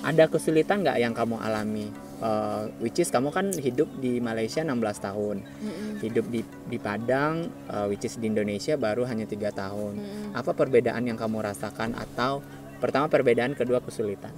Ada kesulitan nggak yang kamu alami? Which is kamu kan hidup di Malaysia 16 tahun, hidup di Padang, which is di Indonesia baru hanya 3 tahun. Apa perbedaan yang kamu rasakan, atau pertama perbedaan, kedua kesulitan?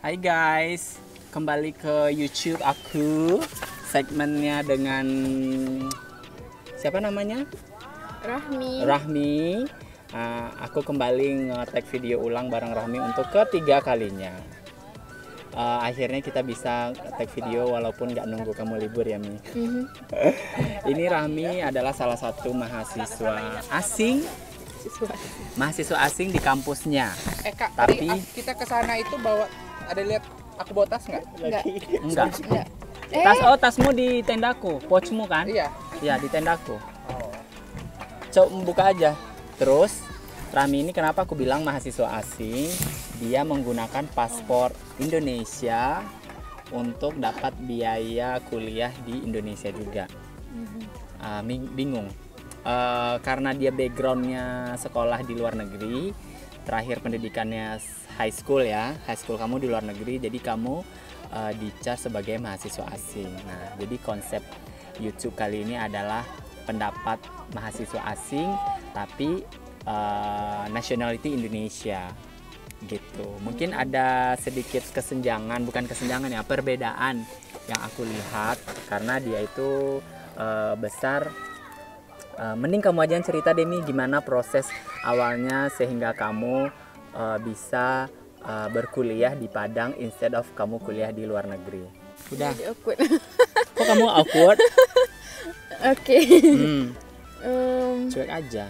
Hai guys, kembali ke YouTube aku. Segmennya dengan siapa namanya? Rahmi. Aku kembali nge-tag video ulang bareng Rahmi untuk ketiga kalinya. Akhirnya kita bisa tag video walaupun nggak nunggu kamu libur ya, Mi. Ini Rahmi adalah salah satu mahasiswa asing di kampusnya. Kak, Tapi kita ke sana itu bawa, ada lihat aku bawa tas nggak? enggak. Tasmu di tendaku, pouchmu kan? Iya. Ya, di tendaku. Coba buka aja. Terus Rami ini kenapa aku bilang mahasiswa asing? Dia menggunakan paspor Indonesia untuk dapat biaya kuliah di Indonesia juga. Bingung. Karena dia backgroundnya sekolah di luar negeri, terakhir pendidikannya high school ya, high school kamu di luar negeri, jadi kamu dicap sebagai mahasiswa asing. Nah, jadi konsep YouTube kali ini adalah pendapat mahasiswa asing tapi nationality Indonesia gitu. Mungkin ada sedikit kesenjangan, bukan kesenjangan ya, perbedaan yang aku lihat karena dia itu besar. Mending kamu aja yang cerita, Demi, gimana proses awalnya sehingga kamu bisa berkuliah di Padang instead of kamu kuliah di luar negeri. Udah. Kok kamu awkward? Oke. Cuek aja.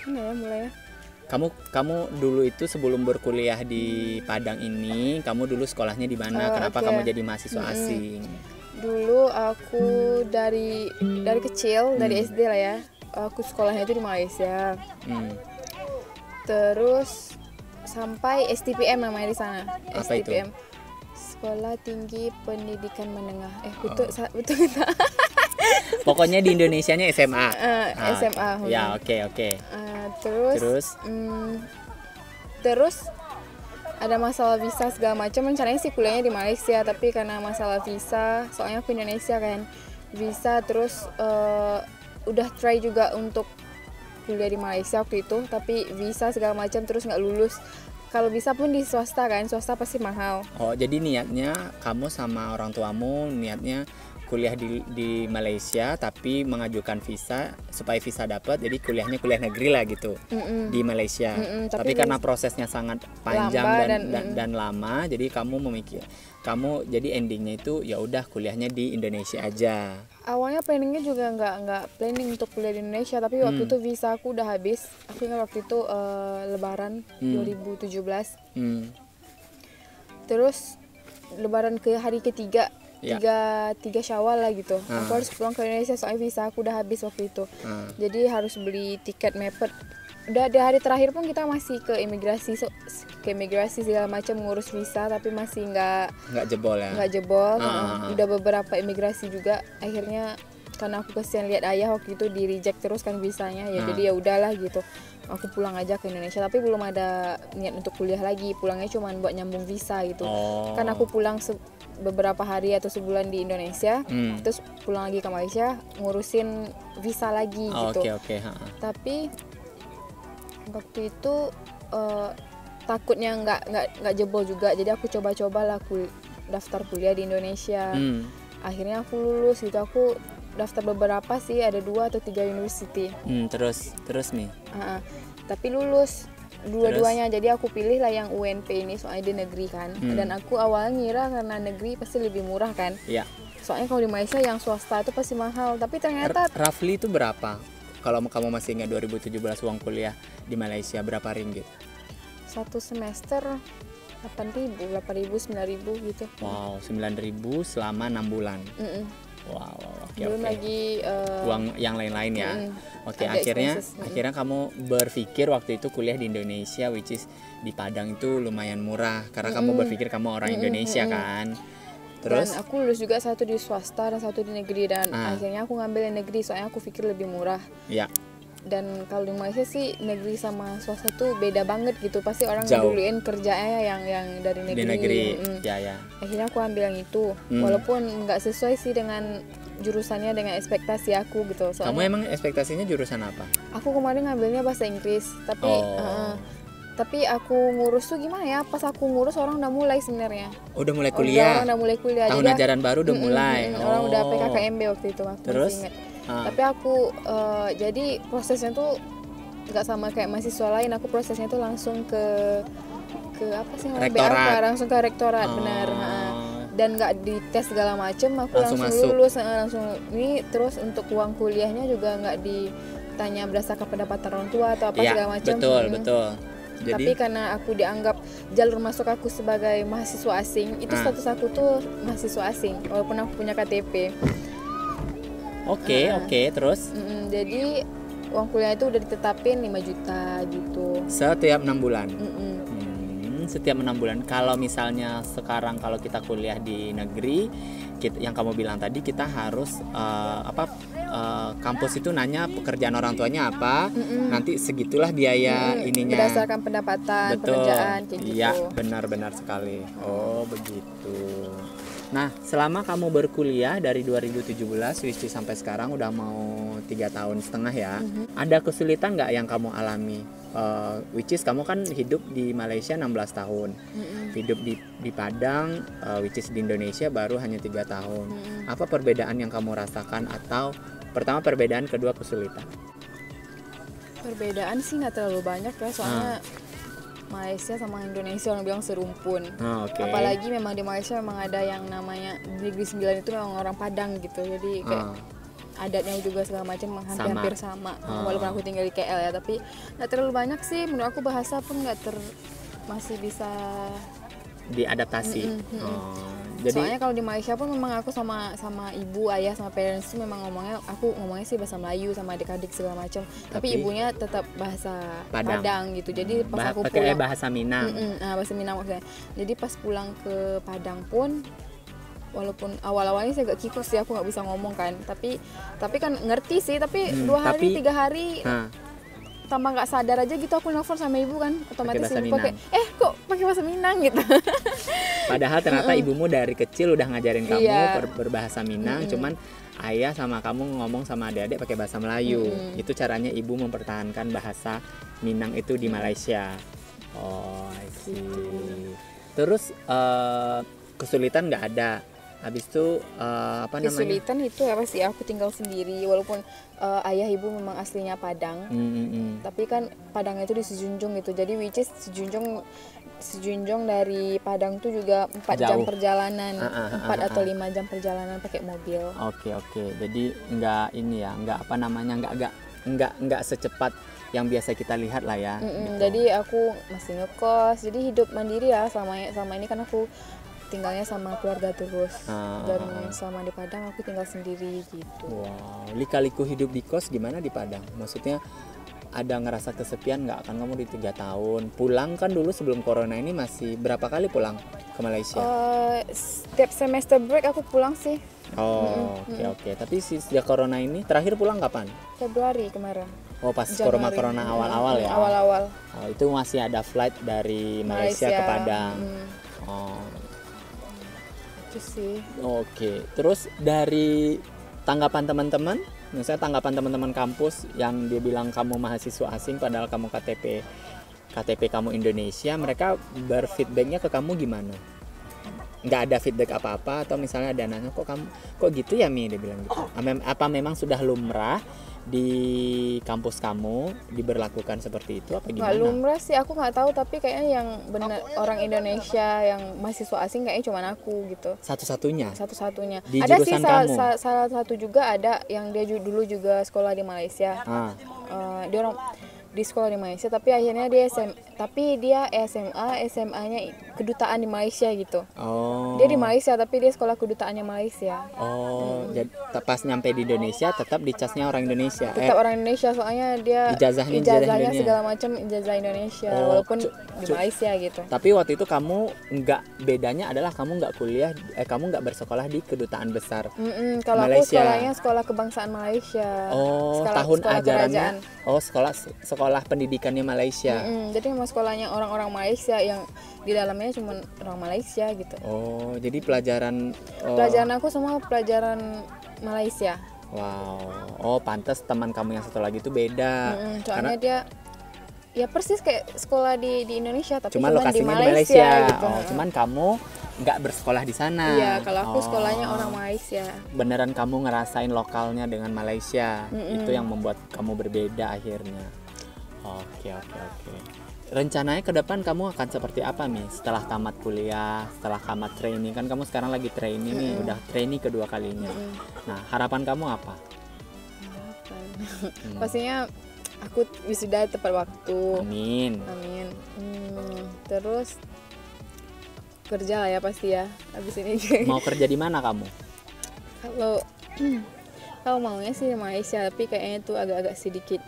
Mulai ya. Kamu dulu itu sebelum berkuliah di Padang ini, kamu dulu sekolahnya di mana? Kenapa kamu jadi mahasiswa asing? Dulu aku dari kecil, dari SD lah ya. Aku sekolahnya itu di Malaysia. Terus sampai STPM namanya di sana. Apa STPM. itu? Sekolah Tinggi Pendidikan Menengah. Betul enggak? Pokoknya di Indonesianya SMA. SMA. Ya, oke. Terus ada masalah visa segala macam. Rencananya sih kuliahnya di Malaysia, tapi karena masalah visa, soalnya aku Indonesia kan, visa. Terus udah try juga untuk kuliah di Malaysia waktu itu, tapi visa segala macam terus nggak lulus. Kalau bisa pun di swasta kan, swasta pasti mahal. Oh, jadi niatnya kamu sama orang tuamu niatnya kuliah di Malaysia tapi mengajukan visa supaya visa dapat, jadi kuliahnya kuliah negeri lah gitu di Malaysia. Tapi karena prosesnya sangat panjang dan lama, jadi kamu jadi endingnya itu ya udah kuliahnya di Indonesia aja. Awalnya planningnya juga nggak planning untuk kuliah di Indonesia, tapi waktu itu visa aku udah habis. Aku ingat waktu itu Lebaran 2017. Terus Lebaran ke hari ketiga. Tiga Syawal lah gitu. Aku harus pulang ke Indonesia soalnya visa aku udah habis waktu itu. Jadi harus beli tiket mepet. Udah di hari terakhir pun kita masih ke imigrasi segala macam ngurus visa, tapi masih nggak jebol ya. Udah beberapa imigrasi juga. Akhirnya karena aku kasihan lihat ayah waktu itu di reject terus kan visanya, ya jadi ya udahlah gitu. Aku pulang aja ke Indonesia, tapi belum ada niat untuk kuliah lagi. Pulangnya cuma buat nyambung visa gitu. Kan aku pulang beberapa hari atau sebulan di Indonesia, terus pulang lagi ke Malaysia ngurusin visa lagi gitu. Tapi waktu itu takutnya nggak jebol juga, jadi aku coba-cobalah daftar kuliah di Indonesia. Akhirnya aku lulus gitu. Aku daftar beberapa sih, ada 2 atau 3 university. Terus nih. Tapi lulus dua-duanya, jadi aku pilih lah yang UNP ini soalnya di negeri kan. Dan aku awalnya ngira karena negeri pasti lebih murah kan. Iya. Soalnya kalau di Malaysia yang swasta itu pasti mahal, tapi ternyata roughly itu berapa? Kalau kamu masih ingat 2017 uang kuliah di Malaysia berapa ringgit? Satu semester 8.000, 9.000 gitu. Wow, 9.000 selama 6 bulan. Wow, oke, belum lagi uang yang lain-lain ya. Oke, ada akhirnya expenses. akhirnya kamu berpikir waktu itu kuliah di Indonesia, which is di Padang itu lumayan murah karena kamu berpikir kamu orang Indonesia kan. Terus Dan aku lulus juga satu di swasta dan satu di negeri, dan akhirnya aku ngambil yang negeri soalnya aku pikir lebih murah. ya, Dan kalau di Malaysia sih negeri sama swasta tuh beda banget gitu, pasti orang Jauh. duluin kerjanya yang dari negeri. di negeri. Ya. Akhirnya aku ambil yang itu, walaupun nggak sesuai sih dengan jurusannya, dengan ekspektasi aku gitu. Kamu Soalnya emang ekspektasinya jurusan apa? aku kemarin ngambilnya bahasa Inggris, tapi aku ngurus tuh gimana ya? Pas aku ngurus orang udah mulai sebenarnya. Udah mulai Orang kuliah. udah mulai kuliah. Tahun Jadi ajaran baru udah mulai. orang udah PKKMB waktu itu, aku Terus? masih ingat. Tapi aku jadi prosesnya tuh nggak sama kayak mahasiswa lain. Aku prosesnya tuh langsung ke apa sih namanya? Rektorat. BAK, langsung ke rektorat, benar. Dan nggak dites segala macem, aku Langsung langsung masuk. lulus, langsung ini. Terus untuk uang kuliahnya juga nggak ditanya berdasarkan pendapatan orang tua atau apa Iya, segala macam. betul. Jadi Tapi karena aku dianggap jalur masuk aku sebagai mahasiswa asing, itu status aku tuh mahasiswa asing walaupun aku punya KTP. oke, terus Jadi uang kuliah itu udah ditetapin 5 juta gitu. setiap 6 bulan. Setiap 6 bulan. Kalau misalnya sekarang kalau kita kuliah di negeri, yang kamu bilang tadi kita harus kampus itu nanya pekerjaan orang tuanya apa, nanti segitulah biaya ininya. Berdasarkan pendapatan, pekerjaan kayak gitu. Iya, benar sekali. Oh, begitu. Nah, selama kamu berkuliah dari 2017 which is sampai sekarang udah mau 3 tahun setengah ya, ada kesulitan nggak yang kamu alami? Which is kamu kan hidup di Malaysia 16 tahun, hidup di Padang, which is di Indonesia baru hanya 3 tahun. Apa perbedaan yang kamu rasakan, atau pertama perbedaan, kedua kesulitan? Perbedaan sih nggak terlalu banyak ya, soalnya Malaysia sama Indonesia orang bilang serumpun. Oke. Apalagi memang di Malaysia memang ada yang namanya Negeri Sembilan, itu memang orang Padang gitu. Jadi kayak adatnya juga segala macam hampir sama. Walaupun aku tinggal di KL ya, tapi nggak terlalu banyak sih. Menurut aku bahasa pun masih bisa diadaptasi. Jadi soalnya kalau di Malaysia pun memang aku sama ibu, ayah, sama parents itu memang aku ngomongnya sih bahasa Melayu sama adik-adik segala macam. Tapi ibunya tetap bahasa Padang gitu. Jadi pas aku pakai pulang bahasa Minang. bahasa Minang maksudnya. Jadi pas pulang ke Padang pun, walaupun awal-awalnya saya agak kikuk sih, aku nggak bisa ngomong kan. Tapi kan ngerti sih. Tapi 2 hari 3 hari tambah nggak sadar aja gitu aku nelfon sama ibu kan, otomatis ibu pakai kok pakai bahasa Minang gitu. Padahal ternyata ibumu dari kecil udah ngajarin kamu berbahasa Minang, cuman ayah sama kamu ngomong sama adik-adik pakai bahasa Melayu. Itu caranya ibu mempertahankan bahasa Minang itu di Malaysia. Oh, I see. Terus kesulitan nggak ada? Habis itu apa namanya? Kesulitan itu apa sih, aku tinggal sendiri walaupun ayah ibu memang aslinya Padang. Tapi kan Padang itu di Sejunjung gitu. Jadi which is Sejunjung dari Padang tuh juga 4 jam perjalanan. 4 atau 5 jam perjalanan pakai mobil. Oke. Jadi nggak ini ya, nggak apa namanya, nggak secepat yang biasa kita lihat lah ya. Gitu. Jadi aku masih ngekos. Jadi hidup mandiri ya selama ini kan aku tinggalnya sama keluarga terus, dan selama di Padang aku tinggal sendiri gitu. Wow, lika-liku hidup di kos gimana di Padang? Maksudnya ada ngerasa kesepian nggak? Kan kamu di 3 tahun, pulang kan dulu sebelum corona ini masih berapa kali pulang ke Malaysia? Setiap semester break aku pulang sih. Oke. Tapi sejak corona ini terakhir pulang kapan? Februari kemarin. Oh, pas Januari. corona awal-awal ya? Awal-awal. Oh, itu masih ada flight dari Malaysia ke Padang. Itu sih. Oke. Terus dari tanggapan teman-teman, misalnya tanggapan teman-teman kampus yang dia bilang kamu mahasiswa asing padahal kamu KTP kamu Indonesia, mereka berfeedbacknya ke kamu gimana? Nggak ada feedback apa-apa, atau misalnya ada nanya kok gitu ya Mi, dia bilang gitu. Apa memang sudah lumrah di kampus kamu diberlakukan seperti itu, apa gimana? Nggak lumrah sih, aku nggak tahu, tapi kayaknya yang benar orang Indonesia yang mahasiswa asing kayaknya cuma aku gitu. Satu-satunya di ada sih jurusan kamu? salah satu juga ada yang dia dulu juga sekolah di Malaysia. Dia di sekolah di Malaysia, tapi akhirnya dia SMA-nya kedutaan di Malaysia gitu. Dia di Malaysia tapi dia sekolah kedutaannya Malaysia. Jadi pas nyampe di Indonesia tetap dicasnya orang Indonesia. Tetap orang Indonesia, soalnya dia ijazahnya segala macam ijazah Indonesia walaupun di Malaysia gitu. Tapi waktu itu kamu bedanya adalah kamu kamu nggak bersekolah di kedutaan besar kalau Malaysia. Aku sekolahnya sekolah kebangsaan Malaysia. Tahun ajarannya sekolah pendidikannya Malaysia. Jadi memang sekolahnya orang-orang Malaysia yang di dalamnya cuma orang Malaysia gitu. Jadi pelajaran aku semua pelajaran Malaysia. Wow. Pantas teman kamu yang satu lagi itu beda. Soalnya dia ya persis kayak sekolah di Indonesia tapi cuma lokasinya di Malaysia gitu. Cuman kamu nggak bersekolah di sana. Iya, kalau aku sekolahnya orang Malaysia. Beneran kamu ngerasain lokalnya dengan Malaysia. Itu yang membuat kamu berbeda akhirnya. Oke. Rencananya ke depan kamu akan seperti apa nih setelah tamat kuliah, setelah tamat training? Kan kamu sekarang lagi training nih, udah training kedua kalinya. Nah, harapan kamu apa? Pastinya aku wisuda tepat waktu. Amin. Terus kerja lah ya pasti ya abis ini. Mau kerja di mana kamu? Kalau maunya sih di Malaysia, tapi kayaknya itu agak-agak sedikit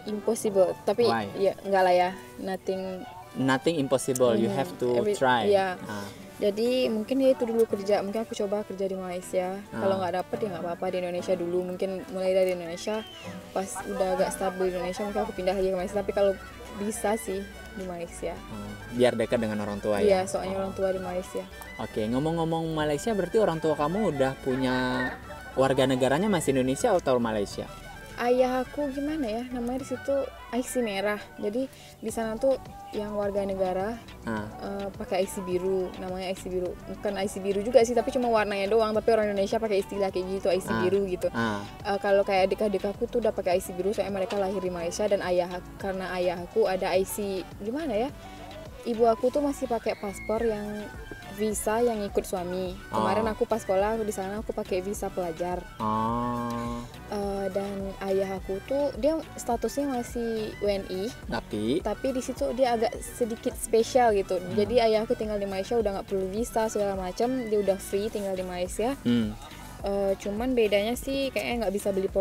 impossible. Tapi ya enggak lah ya, nothing impossible. You have to try. Ya. Jadi mungkin ya itu dulu kerja, mungkin aku coba kerja di Malaysia. Kalau nggak dapet ya nggak apa-apa, di Indonesia dulu. Mungkin mulai dari Indonesia, pas udah agak stabil di Indonesia mungkin aku pindah lagi ke Malaysia. Tapi kalau bisa sih di Malaysia. Biar dekat dengan orang tua ya. Iya, soalnya orang tua di Malaysia. Oke, ngomong-ngomong Malaysia, berarti orang tua kamu udah punya warga negaranya masih Indonesia atau Malaysia? Ayah aku gimana ya, namanya di situ IC merah. Jadi di sana tuh yang warga negara pakai IC biru, namanya IC biru. Bukan IC biru juga sih, tapi cuma warnanya doang. Tapi orang Indonesia pakai istilah kayak gitu, IC biru gitu. Kalau kayak adik-adik aku tuh udah pakai IC biru, soalnya mereka lahir di Malaysia. Dan karena ayah aku ada IC gimana ya, ibu aku tuh masih pakai paspor yang visa yang ikut suami. Kemarin aku pas sekolah di sana aku pakai visa pelajar. Dan ayah aku tuh dia statusnya masih WNI. Tapi di situ dia agak sedikit spesial gitu. Jadi ayah aku tinggal di Malaysia udah nggak perlu visa segala macam, dia udah free tinggal di Malaysia. Cuman bedanya sih kayaknya nggak bisa beli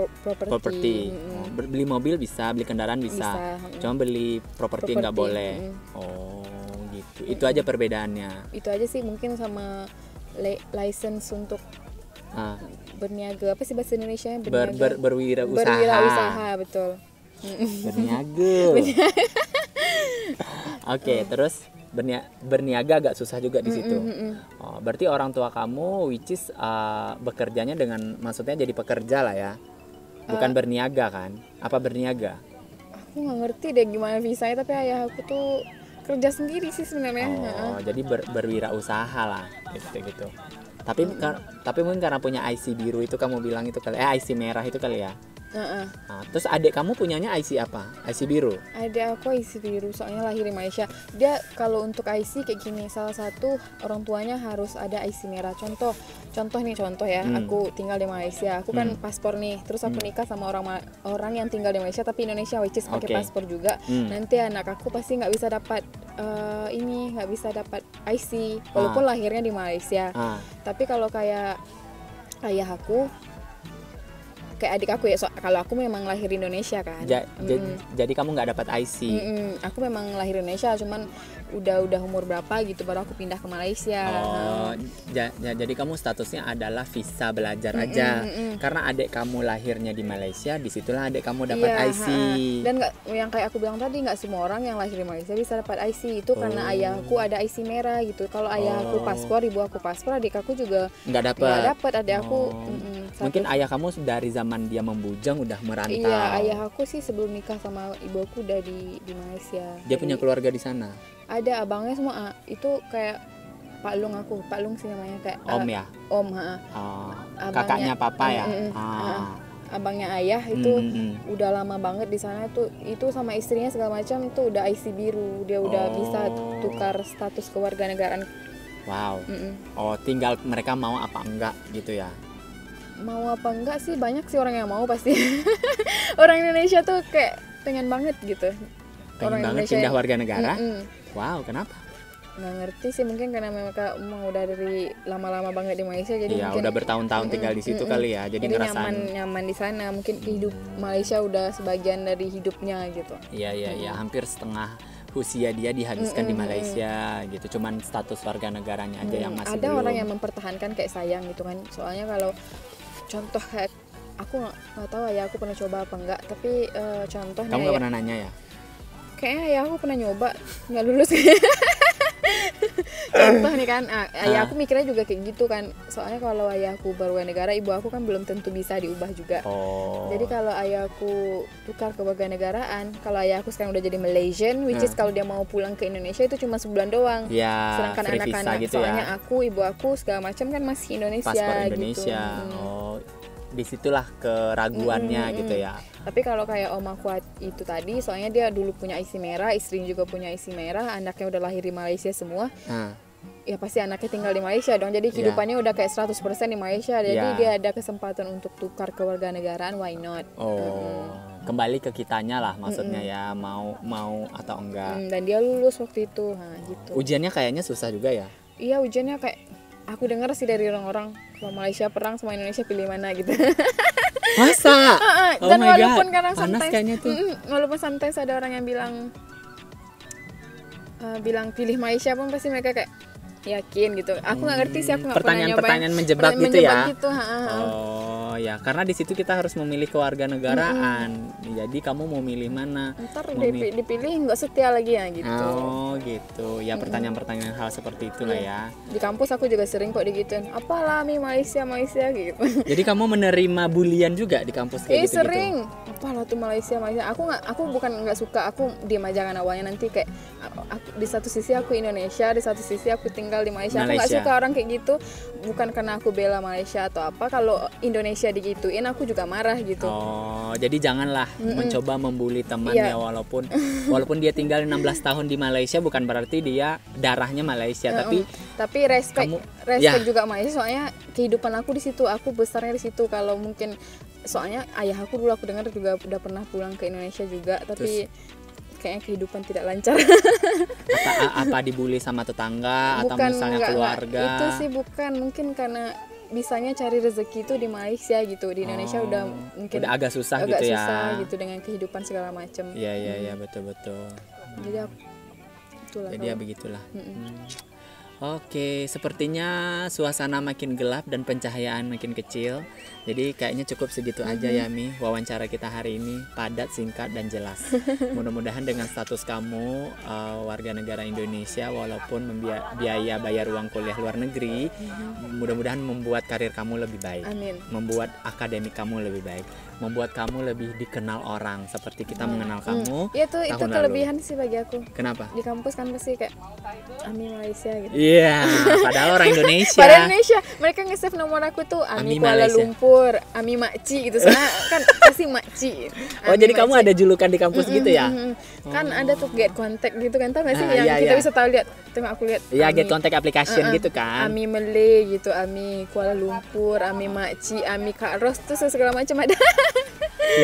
properti. Beli mobil bisa, beli kendaraan bisa. Cuma beli properti nggak boleh. Gitu. Itu aja perbedaannya. Itu aja sih, mungkin sama license untuk berniaga, apa sih bahasa Indonesianya? Berwirausaha, betul. Berniaga. Oke, terus berniaga agak susah juga di situ. Berarti orang tua kamu which is bekerjanya dengan, maksudnya jadi pekerja lah ya. Bukan berniaga kan? Apa berniaga? Aku nggak ngerti deh gimana visanya, tapi ayah aku tuh kerja sendiri sih sebenarnya. Jadi berwirausaha lah gitu. Tapi mungkin karena punya IC biru itu kamu bilang itu kali, IC merah itu kali ya. Terus adik kamu punyanya IC apa? IC biru? Adik aku IC biru, soalnya lahir di Malaysia. Dia kalau untuk IC kayak gini, salah satu orang tuanya harus ada IC merah. Contoh ya, aku tinggal di Malaysia, aku kan paspor nih, terus aku nikah sama orang yang tinggal di Malaysia tapi Indonesia, which is pakai paspor juga. Nanti anak aku pasti nggak bisa dapat nggak bisa dapat IC walaupun lahirnya di Malaysia. Tapi kalau kayak ayah aku, kayak adik aku ya, kalau aku memang lahir di Indonesia kan. Jadi kamu nggak dapat IC? Aku memang lahir di Indonesia, cuman udah umur berapa gitu baru aku pindah ke Malaysia. Jadi kamu statusnya adalah visa belajar aja. Karena adik kamu lahirnya di Malaysia, disitulah adik kamu dapat IC. Dan yang kayak aku bilang tadi, nggak semua orang yang lahir di Malaysia bisa dapat IC. Itu karena ayahku ada IC merah gitu. Kalau ayah aku paspor, ibu aku paspor, adik aku juga nggak dapat. Adik aku mungkin ayah kamu dari zaman dia membujang udah merantau. Iya, ayah aku sih sebelum nikah sama ibu aku udah di Malaysia. Dia punya keluarga di sana? Ada abangnya semua. Itu kayak Pak Lung sih namanya, kayak Om ya? Om, kakaknya papa ya? Abangnya ayah itu udah lama banget di sana tuh, itu sama istrinya segala macam itu udah IC biru, dia udah bisa tukar status kewarganegaraan. Wow. Tinggal mereka mau apa enggak gitu ya? Mau apa enggak sih, banyak sih orang yang mau pasti. Orang Indonesia tuh kayak pengen banget gitu. Pengen banget pindah warga negara? Wow, kenapa? Nggak ngerti sih, mungkin karena mereka emang udah dari lama-lama banget di Malaysia, jadi Iya, mungkin udah bertahun-tahun tinggal di situ kali ya, jadi ngerasain nyaman di sana. Mungkin hidup Malaysia udah sebagian dari hidupnya gitu. Iya, hampir setengah usia dia dihabiskan di Malaysia gitu. Cuman status warga negaranya aja yang masih ada belum. orang yang mempertahankan kayak sayang gitu kan. Soalnya kalau contoh kayak aku nggak tahu ya, aku pernah coba apa enggak, tapi contohnya Kamu nggak pernah nanya ya? Kayaknya ya aku pernah nyoba nggak lulus. Contoh nih kan, ayah aku mikirnya juga kayak gitu kan. Soalnya kalau ayahku berwarga negara, ibu aku kan belum tentu bisa diubah juga. Jadi kalau ayahku tukar ke warga negaraan, kalau ayahku sekarang udah jadi Malaysian, which is kalau dia mau pulang ke Indonesia itu cuma sebulan doang. Ya, sedangkan anak-anak gitu soalnya ya. aku, ibu aku segala macam kan masih Indonesia. Paspor Indonesia. Gitu. Disitulah keraguannya gitu ya. Tapi kalau kayak om aku itu tadi, soalnya dia dulu punya isi merah, istrinya juga punya isi merah, anaknya udah lahir di Malaysia semua. Ya pasti anaknya tinggal di Malaysia dong. Jadi kehidupannya udah kayak 100% di Malaysia. Jadi dia ada kesempatan untuk tukar ke warga negaraan, why not? Kembali ke kitanya lah maksudnya ya, mau atau enggak. Dan dia lulus waktu itu, gitu. Ujiannya kayaknya susah juga ya? Iya, ujiannya kayak aku dengar sih dari orang-orang, kalau Malaysia perang sama Indonesia pilih mana gitu. Masa? Dan walaupun kadang panas sometimes, kayaknya tuh. walaupun sometimes ada orang yang bilang pilih Malaysia, pun pasti mereka kayak yakin gitu. Aku nggak ngerti sih, aku nggak pernah nyobain. Pertanyaan menjebak gitu ya? Gitu, Oh ya, karena di situ kita harus memilih kewarganegaraan. Jadi kamu mau milih mana? Ntar dipilih nggak setia lagi ya gitu. Oh gitu. Ya pertanyaan-pertanyaan hal seperti itulah ya. Di kampus aku juga sering kok digituin. Apalah Malaysia gitu. Jadi kamu menerima bulian juga di kampus kayak gitu? Sering. Apalah tuh Malaysia. Aku bukan nggak suka, aku diam aja kan awalnya, nanti kayak di satu sisi aku Indonesia, di satu sisi aku tinggal di Malaysia. Aku nggak suka orang kayak gitu. Bukan karena aku bela Malaysia atau apa. Kalau Indonesia digituin aku juga marah gitu. Oh, jadi janganlah mencoba membuli teman ya, walaupun dia tinggal 16 tahun di Malaysia, bukan berarti dia darahnya Malaysia, tapi respect juga Malaysia, soalnya kehidupan aku di situ, aku besarnya di situ. Kalau mungkin soalnya ayah aku dulu aku dengar juga udah pernah pulang ke Indonesia juga, tapi kayaknya kehidupan tidak lancar. apa dibully sama tetangga atau misalnya keluarga? Itu sih bukan, mungkin karena bisanya cari rezeki itu di Malaysia gitu. Di Indonesia udah mungkin udah agak susah gitu ya. Susah gitu dengan kehidupan segala macam. Iya betul. Jadi itulah. Jadi ya begitulah. Oke, sepertinya suasana makin gelap dan pencahayaan makin kecil. Jadi kayaknya cukup segitu aja ya Mi, wawancara kita hari ini, padat, singkat, dan jelas. Mudah-mudahan dengan status kamu warga negara Indonesia, walaupun biaya bayar uang kuliah luar negeri, mudah-mudahan membuat karir kamu lebih baik. Amin. Membuat akademik kamu lebih baik, membuat kamu lebih dikenal orang seperti kita mengenal kamu. Itu kelebihan sih bagi aku. Kenapa? Di kampus kan pasti kayak Ami Malaysia gitu. Iya, padahal orang Indonesia. Padahal Indonesia, mereka nge-save nomor aku tuh Ami Kuala Lumpur, Ami Makci gitu. Soalnya kan pasti Makci. Oh, jadi kamu ada julukan di kampus gitu ya? Kan ada tuh get contact gitu kan, tau gak sih yang kita bisa tahu, tengok aku lihat. Iya, get contact application gitu kan. Ami Malay gitu, Ami Kuala Lumpur, Ami Makci, Ami Kak Ros tuh segala macam ada.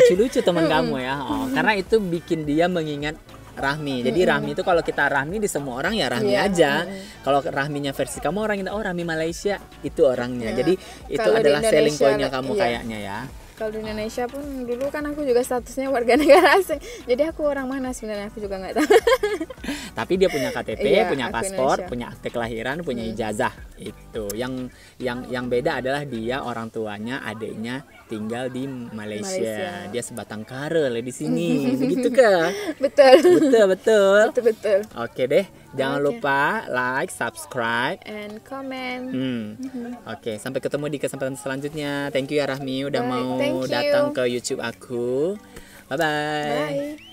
Lucu-lucu teman kamu ya. Karena itu bikin dia mengingat Rahmi. Jadi Rahmi itu kalau kita Rahmi di semua orang ya Rahmi aja. Kalau Rahminya versi kamu orang itu Rahmi Malaysia itu orangnya. Jadi itu kalo adalah selling pointnya kamu kayaknya ya. Kalau di Indonesia pun dulu kan aku juga statusnya warga negara asing. Jadi aku orang mana sebenarnya aku juga nggak tahu. Tapi dia punya KTP, punya paspor, punya akte kelahiran, punya ijazah. Itu yang beda adalah dia orang tuanya, adiknya tinggal di Malaysia. Dia sebatang kara di sini. Begitu kah? Betul. Oke deh. Jangan lupa like, subscribe, and comment. Oke, sampai ketemu di kesempatan selanjutnya. Thank you ya Rahmi udah mau datang ke YouTube aku. Bye-bye. Bye.